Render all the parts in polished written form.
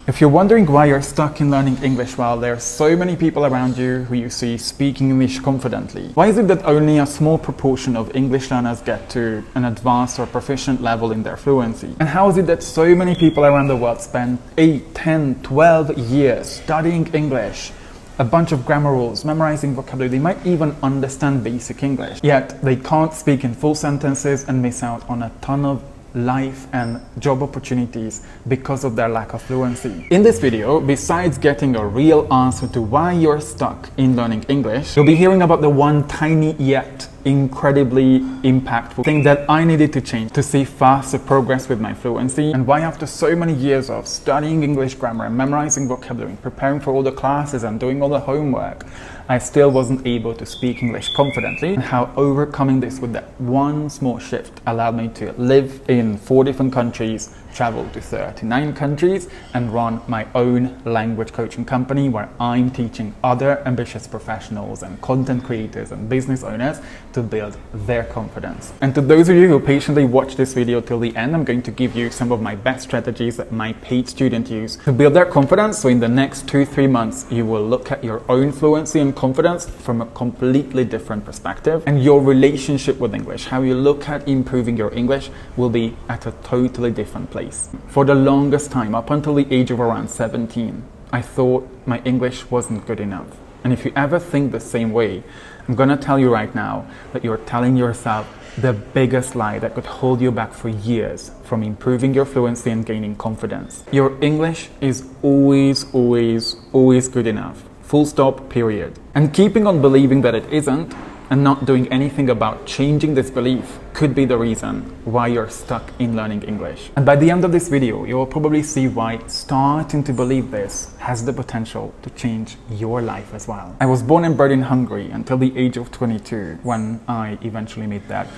If you're wondering why you're stuck in learning English while there are so many people around you who you see speaking English confidently, why is it that only a small proportion of English learners get to an advanced or proficient level in their fluency? And how is it that so many people around the world spend 8, 10, 12 years studying English? A bunch of grammar rules, memorizing vocabulary, they might even understand basic English, yet they can't speak in full sentences and miss out on a ton of life and job opportunities because of their lack of fluency. In this video, besides getting a real answer to why you're stuck in learning English, you'll be hearing about the one tiny yet incredibly impactful thing that I needed to change to see faster progress with my fluency, and why after so many years of studying English grammar and memorizing vocabulary, preparing for all the classes and doing all the homework, I still wasn't able to speak English confidently, and how overcoming this with that one small shift allowed me to live in 4 different countries, travel to 39 countries, and run my own language coaching company where I'm teaching other ambitious professionals and content creators and business owners to build their confidence. And to those of you who patiently watch this video till the end, I'm going to give you some of my best strategies that my paid students use to build their confidence. So in the next 2-3 months, you will look at your own fluency and confidence from a completely different perspective, and your relationship with English, how you look at improving your English, will be at a totally different place. For the longest time, up until the age of around 17, I thought my English wasn't good enough. And if you ever think the same way, I'm gonna tell you right now that you're telling yourself the biggest lie that could hold you back for years from improving your fluency and gaining confidence. Your English is always good enough. Full stop, period. And keeping on believing that it isn't, and not doing anything about changing this belief, could be the reason why you're stuck in learning English. And by the end of this video, you will probably see why starting to believe this has the potential to change your life as well. I was born and bred in Hungary until the age of 22, when I eventually made that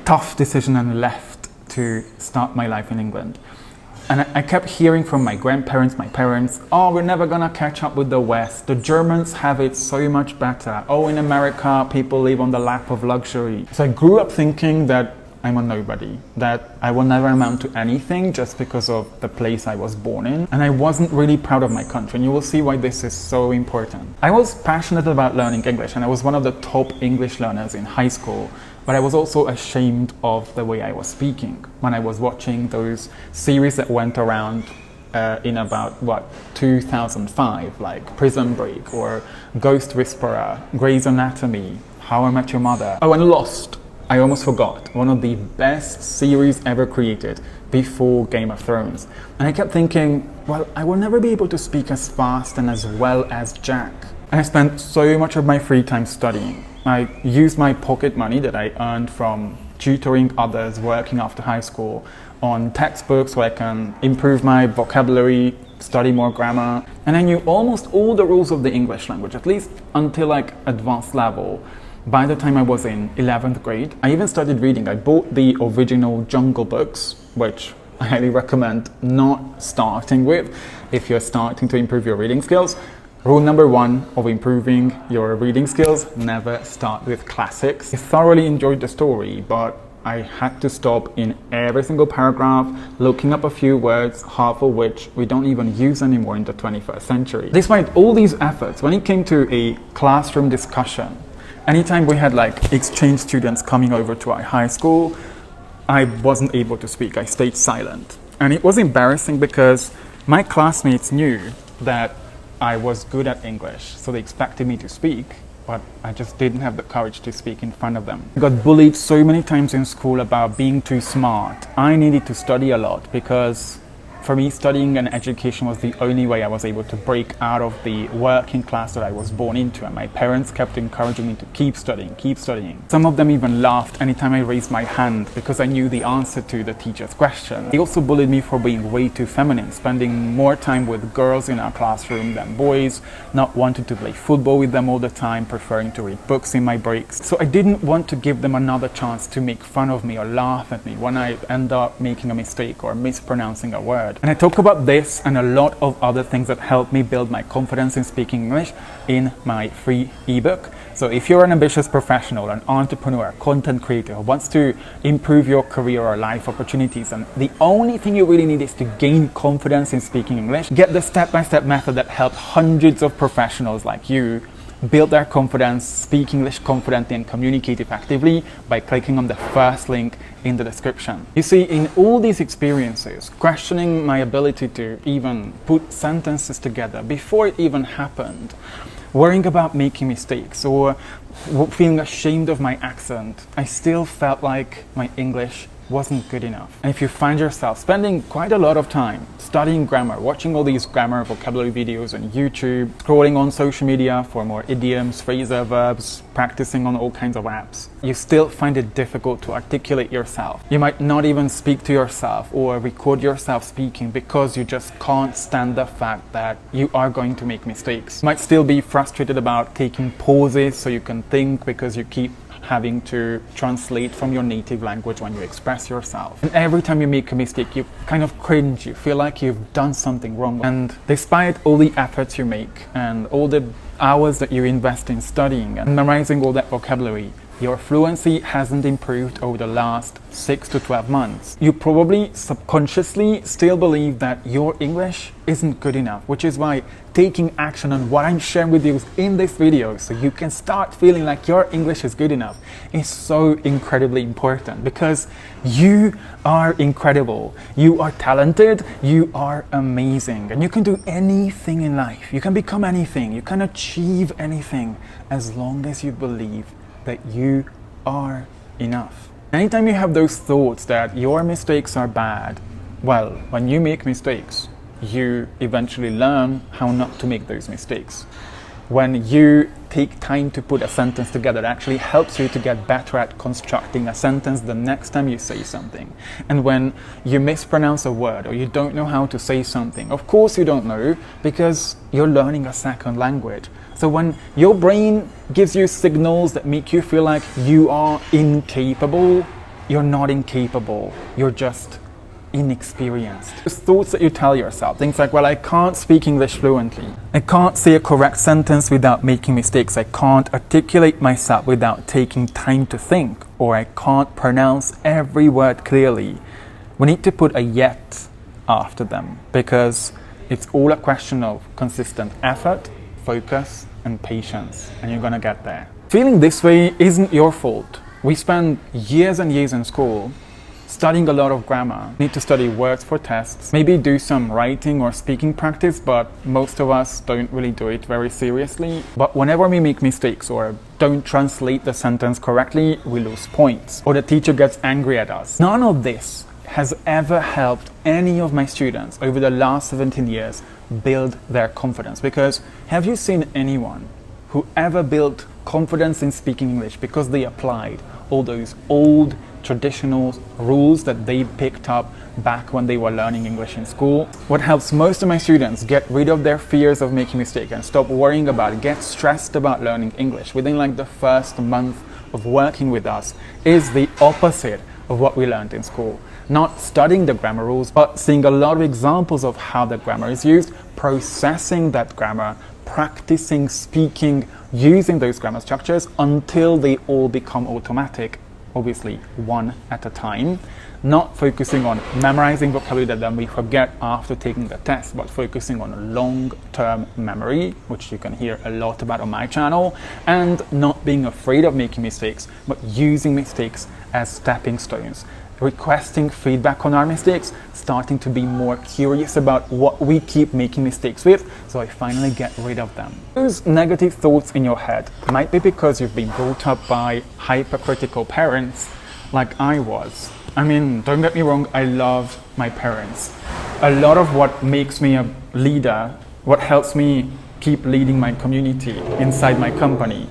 tough decision and left to start my life in England. And I kept hearing from my grandparents, my parents, oh, we're never gonna catch up with the West. The Germans have it so much better. Oh, in America, people live on the lap of luxury. So I grew up thinking that I'm a nobody, that I will never amount to anything just because of the place I was born in. And I wasn't really proud of my country, and you will see why this is so important. I was passionate about learning English, and I was one of the top English learners in high school. But I was also ashamed of the way I was speaking when I was watching those series that went around in about, 2005, like Prison Break or Ghost Whisperer, Grey's Anatomy, How I Met Your Mother. Oh, and Lost. I almost forgot. One of the best series ever created before Game of Thrones. And I kept thinking, well, I will never be able to speak as fast and as well as Jack. And I spent so much of my free time studying. I used my pocket money that I earned from tutoring others working after high school on textbooks so I can improve my vocabulary, study more grammar. And I knew almost all the rules of the English language, at least until like advanced level. By the time I was in 11th grade, I even started reading. I bought the original Jungle books, which I highly recommend not starting with if you're starting to improve your reading skills. Rule number 1 of improving your reading skills: never start with classics. I thoroughly enjoyed the story, but I had to stop in every single paragraph, looking up a few words, half of which we don't even use anymore in the 21st century. Despite all these efforts, when it came to a classroom discussion, anytime we had like exchange students coming over to our high school, I wasn't able to speak. I stayed silent. And it was embarrassing because my classmates knew that I was good at English, so they expected me to speak, but I just didn't have the courage to speak in front of them. I got bullied so many times in school about being too smart. I needed to study a lot because for me, studying and education was the only way I was able to break out of the working class that I was born into, and my parents kept encouraging me to keep studying, keep studying. Some of them even laughed anytime I raised my hand because I knew the answer to the teacher's question. They also bullied me for being way too feminine, spending more time with girls in our classroom than boys, not wanting to play football with them all the time, preferring to read books in my breaks. So I didn't want to give them another chance to make fun of me or laugh at me when I end up making a mistake or mispronouncing a word. And I talk about this and a lot of other things that helped me build my confidence in speaking English in my free ebook. So if you're an ambitious professional, an entrepreneur, content creator who wants to improve your career or life opportunities, and the only thing you really need is to gain confidence in speaking English, get the step-by-step method that helped hundreds of professionals like you build their confidence, speak English confidently and communicate effectively by clicking on the first link in the description. You see, in all these experiences, questioning my ability to even put sentences together before it even happened, worrying about making mistakes or feeling ashamed of my accent, I still felt like my English wasn't good enough. And if you find yourself spending quite a lot of time studying grammar, watching all these grammar vocabulary videos on YouTube, scrolling on social media for more idioms, phrasal verbs, practicing on all kinds of apps, you still find it difficult to articulate yourself. You might not even speak to yourself or record yourself speaking because you just can't stand the fact that you are going to make mistakes. You might still be frustrated about taking pauses so you can think because you keep having to translate from your native language when you express yourself. And every time you make a mistake, you kind of cringe, you feel like you've done something wrong. And despite all the efforts you make and all the hours that you invest in studying and memorizing all that vocabulary, your fluency hasn't improved over the last 6 to 12 months. You probably subconsciously still believe that your English isn't good enough, which is why taking action on what I'm sharing with you in this video so you can start feeling like your English is good enough is so incredibly important, because you are incredible, you are talented, you are amazing, and you can do anything in life. You can become anything, you can achieve anything as long as you believe that you are enough. Anytime you have those thoughts that your mistakes are bad, well, when you make mistakes, you eventually learn how not to make those mistakes. When you take time to put a sentence together, it actually helps you to get better at constructing a sentence the next time you say something. And when you mispronounce a word or you don't know how to say something, of course you don't know because you're learning a second language. So when your brain gives you signals that make you feel like you are incapable, you're not incapable, you're just inexperienced. Those thoughts that you tell yourself, things like, well, I can't speak English fluently, I can't say a correct sentence without making mistakes, I can't articulate myself without taking time to think, or I can't pronounce every word clearly. We need to put a yet after them, because it's all a question of consistent effort, focus, and patience, and you're gonna get there. Feeling this way isn't your fault. We spend years and years in school studying a lot of grammar. Need to study words for tests, maybe do some writing or speaking practice, but most of us don't really do it very seriously. But whenever we make mistakes or don't translate the sentence correctly, we lose points, or the teacher gets angry at us. None of this has ever helped any of my students over the last 17 years build their confidence. Because have you seen anyone who ever built confidence in speaking English because they applied all those old traditional rules that they picked up back when they were learning English in school? What helps most of my students get rid of their fears of making mistakes and stop worrying about it, get stressed about learning English within like the first month of working with us, is the opposite of what we learned in school. Not studying the grammar rules, but seeing a lot of examples of how the grammar is used, processing that grammar, practicing speaking using those grammar structures until they all become automatic, obviously one at a time. Not focusing on memorizing vocabulary that then we forget after taking the test, but focusing on long-term memory, which you can hear a lot about on my channel, and not being afraid of making mistakes, but using mistakes as stepping stones. Requesting feedback on our mistakes, starting to be more curious about what we keep making mistakes with, so I finally get rid of them. Those negative thoughts in your head might be because you've been brought up by hypercritical parents like I was. I mean, don't get me wrong, I love my parents. A lot of what makes me a leader, what helps me keep leading my community inside my company,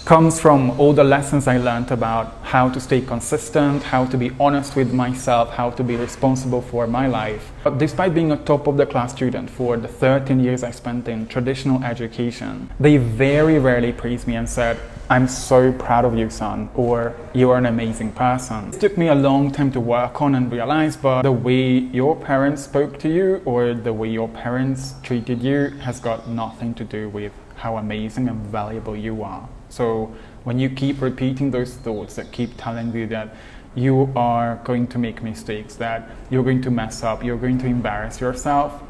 comes from all the lessons I learned about how to stay consistent, how to be honest with myself, how to be responsible for my life. But despite being a top of the class student for the 13 years I spent in traditional education, they very rarely praised me and said, "I'm so proud of you, son," or "You are an amazing person." It took me a long time to work on and realize, but the way your parents spoke to you or the way your parents treated you has got nothing to do with how amazing and valuable you are. So when you keep repeating those thoughts that keep telling you that you are going to make mistakes, that you're going to mess up, you're going to embarrass yourself,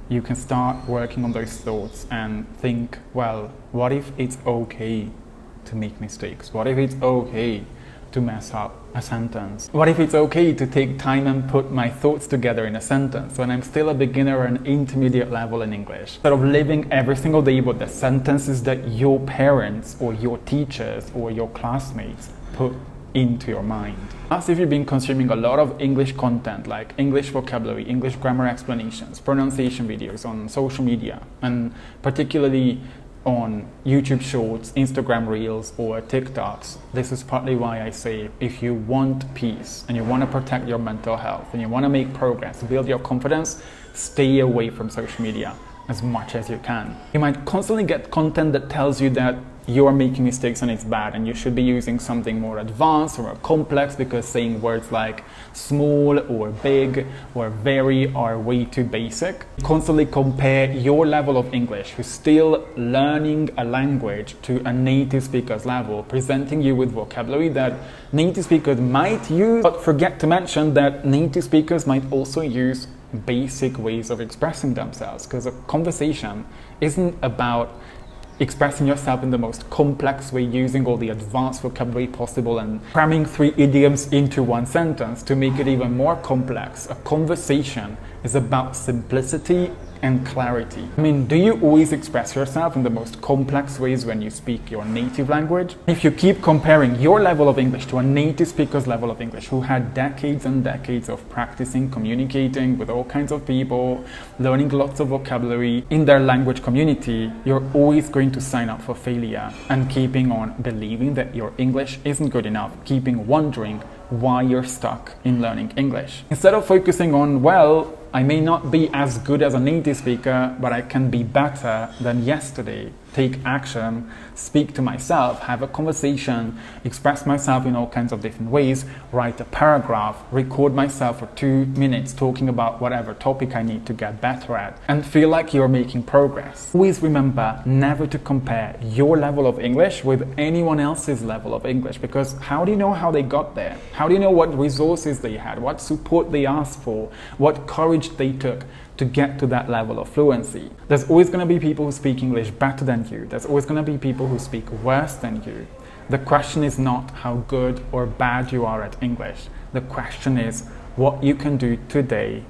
you can start working on those thoughts and think, well, what if it's okay to make mistakes? What if it's okay to mess up a sentence? What if it's okay to take time and put my thoughts together in a sentence when I'm still a beginner or an intermediate level in English? Instead of living every single day with the sentences that your parents or your teachers or your classmates put into your mind. As if you've been consuming a lot of English content like English vocabulary, English grammar explanations, pronunciation videos on social media, and particularly on YouTube Shorts, Instagram Reels, or TikToks. This is partly why I say if you want peace and you want to protect your mental health and you want to make progress, build your confidence, stay away from social media as much as you can. You might constantly get content that tells you that you are making mistakes and it's bad and you should be using something more advanced or more complex because saying words like small or big or very are way too basic. Constantly compare your level of English, who's still learning a language, to a native speaker's level, presenting you with vocabulary that native speakers might use, but forget to mention that native speakers might also use basic ways of expressing themselves, because a conversation isn't about expressing yourself in the most complex way, using all the advanced vocabulary possible and cramming 3 idioms into one sentence to make it even more complex. A conversation is about simplicity and clarity. I mean, do you always express yourself in the most complex ways when you speak your native language? If you keep comparing your level of English to a native speaker's level of English, who had decades and decades of practicing, communicating with all kinds of people, learning lots of vocabulary in their language community, you're always going to sign up for failure and keeping on believing that your English isn't good enough, keeping wondering why you're stuck in learning English. Instead of focusing on, well, I may not be as good as a native speaker, but I can be better than yesterday. Take action, speak to myself, have a conversation, express myself in all kinds of different ways, write a paragraph, record myself for 2 minutes talking about whatever topic I need to get better at, and feel like you're making progress. Always remember never to compare your level of English with anyone else's level of English, because how do you know how they got there? How do you know what resources they had, what support they asked for, what courage they took to get to that level of fluency? There's always going to be people who speak English better than you. There's always going to be people who speak worse than you. The question is not how good or bad you are at English. The question is what you can do today,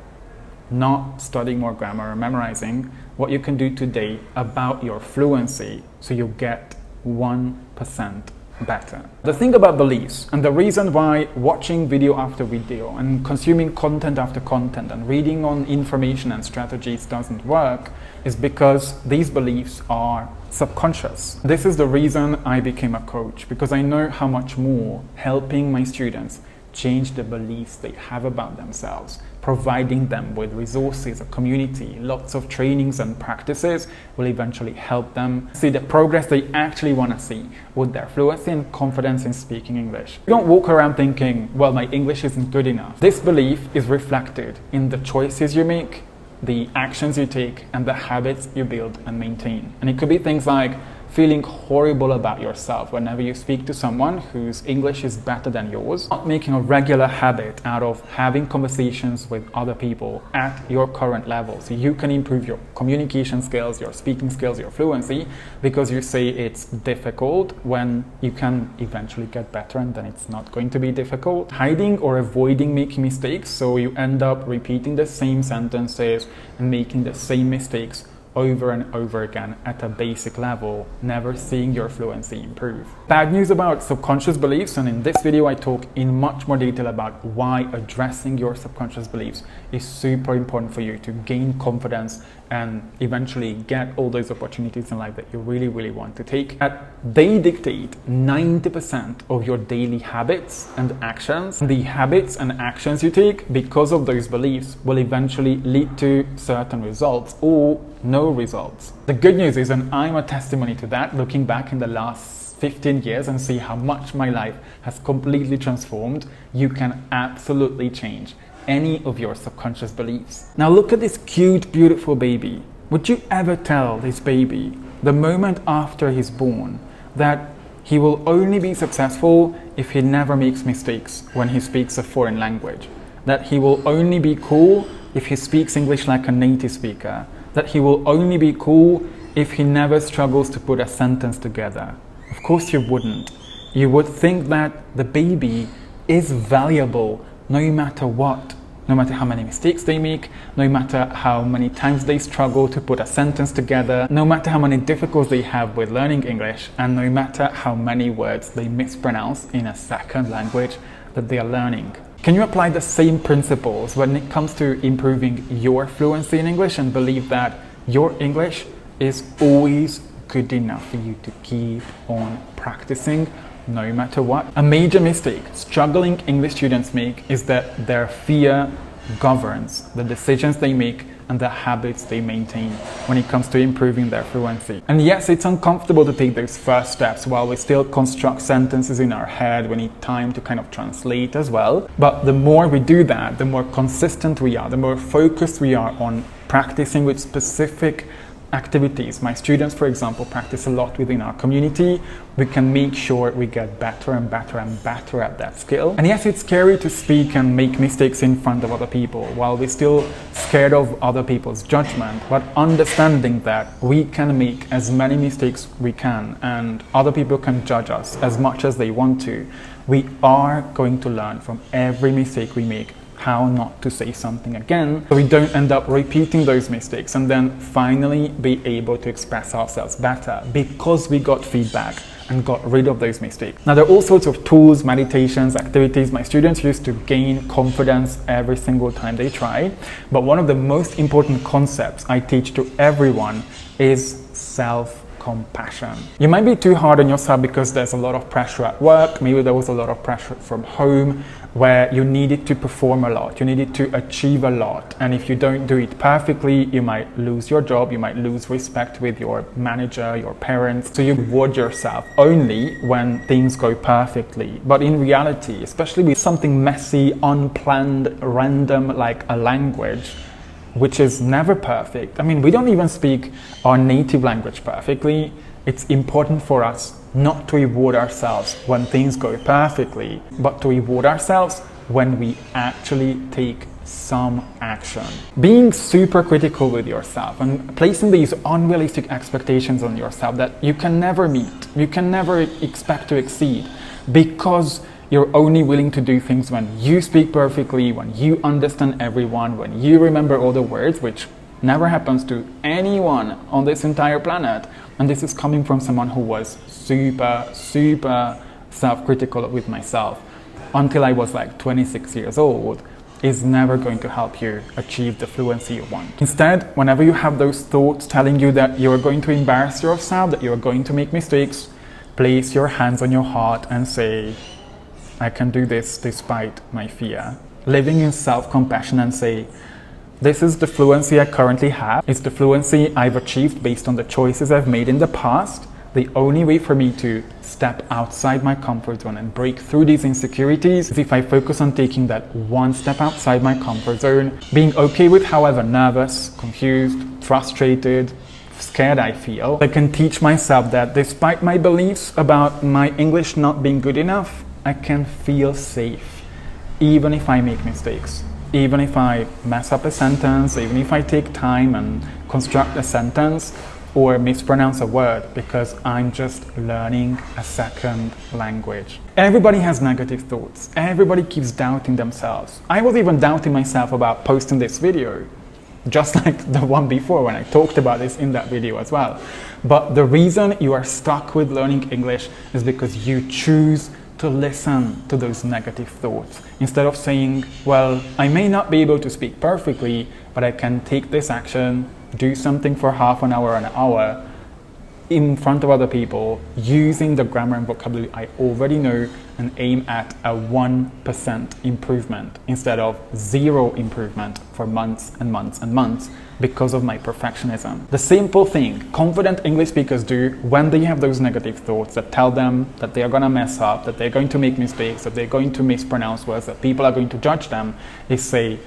not studying more grammar or memorizing, what you can do today about your fluency so you get 1% better. The thing about beliefs, and the reason why watching video after video and consuming content after content and reading on information and strategies doesn't work, is because these beliefs are subconscious. This is the reason I became a coach, because I know how much more helping my students change the beliefs they have about themselves, providing them with resources, a community, lots of trainings and practices will eventually help them see the progress they actually want to see with their fluency and confidence in speaking English. You don't walk around thinking, well, my English isn't good enough. This belief is reflected in the choices you make, the actions you take, and the habits you build and maintain. And it could be things like feeling horrible about yourself whenever you speak to someone whose English is better than yours, not making a regular habit out of having conversations with other people at your current level so you can improve your communication skills, your speaking skills, your fluency, because you say it's difficult when you can eventually get better and then it's not going to be difficult. Hiding or avoiding making mistakes, so you end up repeating the same sentences and making the same mistakes over and over again at a basic level, never seeing your fluency improve. Bad news about subconscious beliefs, and in this video I talk in much more detail about why addressing your subconscious beliefs is super important for you to gain confidence and eventually get all those opportunities in life that you really, really want to take. They dictate 90% of your daily habits and actions. The habits and actions you take because of those beliefs will eventually lead to certain results or no results. The good news is, and I'm a testimony to that, looking back in the last 15 years and see how much my life has completely transformed, you can absolutely change any of your subconscious beliefs. Now look at this cute, beautiful baby. Would you ever tell this baby the moment after he's born, that he will only be successful if he never makes mistakes when he speaks a foreign language, that he will only be cool if he speaks English like a native speaker, that he will only be cool if he never struggles to put a sentence together. Of course you wouldn't. You would think that the baby is valuable no matter what. No matter how many mistakes they make, no matter how many times they struggle to put a sentence together, no matter how many difficulties they have with learning English, and no matter how many words they mispronounce in a second language that they are learning. Can you apply the same principles when it comes to improving your fluency in English and believe that your English is always good enough for you to keep on practicing no matter what? A major mistake struggling English students make is that their fear governs the decisions they make and the habits they maintain when it comes to improving their fluency. And yes, it's uncomfortable to take those first steps while we still construct sentences in our head. We need time to kind of translate as well. But the more we do that, the more consistent we are, the more focused we are on practicing with specific activities. My students, for example, practice a lot within our community. We can make sure we get better and better and better at that skill. And yes, it's scary to speak and make mistakes in front of other people while we're still scared of other people's judgment, but understanding that we can make as many mistakes we can and other people can judge us as much as they want to. We are going to learn from every mistake we make how not to say something again, so we don't end up repeating those mistakes and then finally be able to express ourselves better because we got feedback and got rid of those mistakes. Now, there are all sorts of tools, meditations, activities my students use to gain confidence every single time they try, but one of the most important concepts I teach to everyone is self-compassion. You might be too hard on yourself because there's a lot of pressure at work, maybe there was a lot of pressure from home, where you needed to perform a lot, you needed to achieve a lot, and if you don't do it perfectly, you might lose your job, you might lose respect with your manager, your parents, so you reward yourself only when things go perfectly. But in reality, especially with something messy, unplanned, random like a language, which is never perfect, I mean, we don't even speak our native language perfectly. It's important for us not to reward ourselves when things go perfectly, but to reward ourselves when we actually take some action. Being super critical with yourself and placing these unrealistic expectations on yourself that you can never meet, you can never expect to exceed, because you're only willing to do things when you speak perfectly, when you understand everyone, when you remember all the words, which never happens to anyone on this entire planet. And this is coming from someone who was super self-critical with myself until I was like 26 years old, is never going to help you achieve the fluency you want. Instead, whenever you have those thoughts telling you that you're going to embarrass yourself, that you're going to make mistakes, place your hands on your heart and say, I can do this despite my fear. Living in self-compassion and say, this is the fluency I currently have. It's the fluency I've achieved based on the choices I've made in the past. The only way for me to step outside my comfort zone and break through these insecurities is if I focus on taking that one step outside my comfort zone, being okay with however nervous, confused, frustrated, scared I feel. I can teach myself that despite my beliefs about my English not being good enough, I can feel safe, even if I make mistakes. Even if I mess up a sentence, even if I take time and construct a sentence or mispronounce a word, because I'm just learning a second language. Everybody has negative thoughts. Everybody keeps doubting themselves. I was even doubting myself about posting this video, just like the one before when I talked about this in that video as well. But the reason you are stuck with learning English is because you choose to listen to those negative thoughts instead of saying, well, I may not be able to speak perfectly, but I can take this action, do something for half an hour, an hour in front of other people using the grammar and vocabulary I already know and aim at a 1% improvement instead of 0 improvement for months and months and months because of my perfectionism. The simple thing confident English speakers do when they have those negative thoughts that tell them that they are going to mess up, that they're going to make mistakes, that they're going to mispronounce words, that people are going to judge them, is say,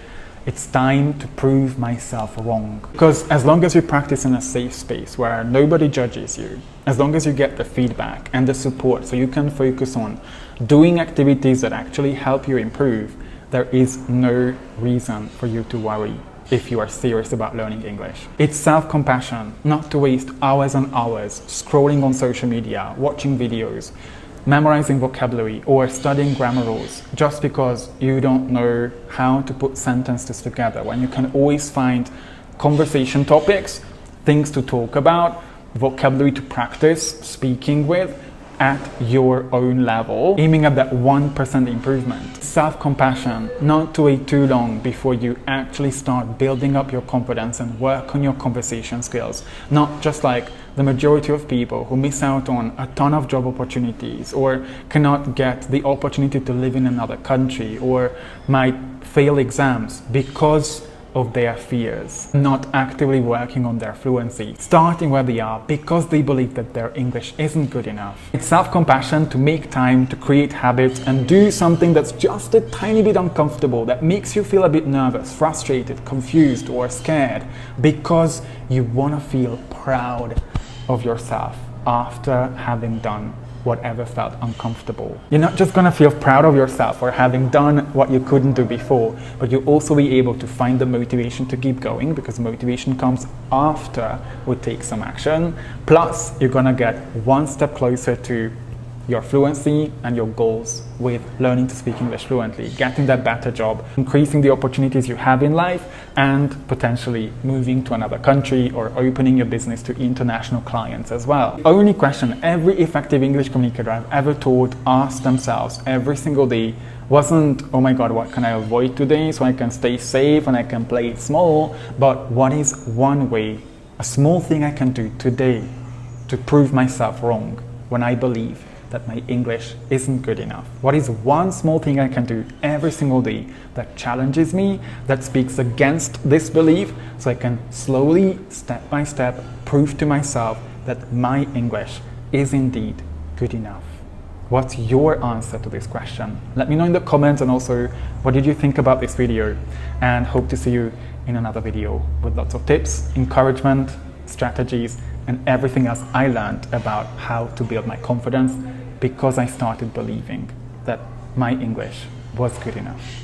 It's time to prove myself wrong. Because as long as you practice in a safe space where nobody judges you, as long as you get the feedback and the support so you can focus on doing activities that actually help you improve, there is no reason for you to worry if you are serious about learning English. It's self-compassion not to waste hours and hours scrolling on social media, watching videos, memorizing vocabulary or studying grammar rules just because you don't know how to put sentences together, when you can always find conversation topics, things to talk about, vocabulary to practice speaking with at your own level, aiming at that 1% improvement. Self-compassion, not to wait too long before you actually start building up your confidence and work on your conversation skills. Not just like the majority of people who miss out on a ton of job opportunities or cannot get the opportunity to live in another country or might fail exams because of their fears, not actively working on their fluency, starting where they are because they believe that their English isn't good enough. It's self-compassion to make time to create habits and do something that's just a tiny bit uncomfortable, that makes you feel a bit nervous, frustrated, confused, or scared because you want to feel proud of yourself after having done whatever felt uncomfortable. You're not just gonna feel proud of yourself for having done what you couldn't do before, but you'll also be able to find the motivation to keep going, because motivation comes after we take some action. Plus, you're gonna get one step closer to your fluency and your goals with learning to speak English fluently, getting that better job, increasing the opportunities you have in life, and potentially moving to another country or opening your business to international clients as well. The only question every effective English communicator I've ever taught asked themselves every single day wasn't, oh my god, what can I avoid today so I can stay safe and I can play it small, but what is one way, a small thing I can do today to prove myself wrong when I believe that my English isn't good enough? What is one small thing I can do every single day that challenges me, that speaks against this belief, so I can slowly, step by step, prove to myself that my English is indeed good enough? What's your answer to this question? Let me know in the comments, and also what did you think about this video, and hope to see you in another video with lots of tips, encouragement, strategies, and everything else I learned about how to build my confidence because I started believing that my English was good enough.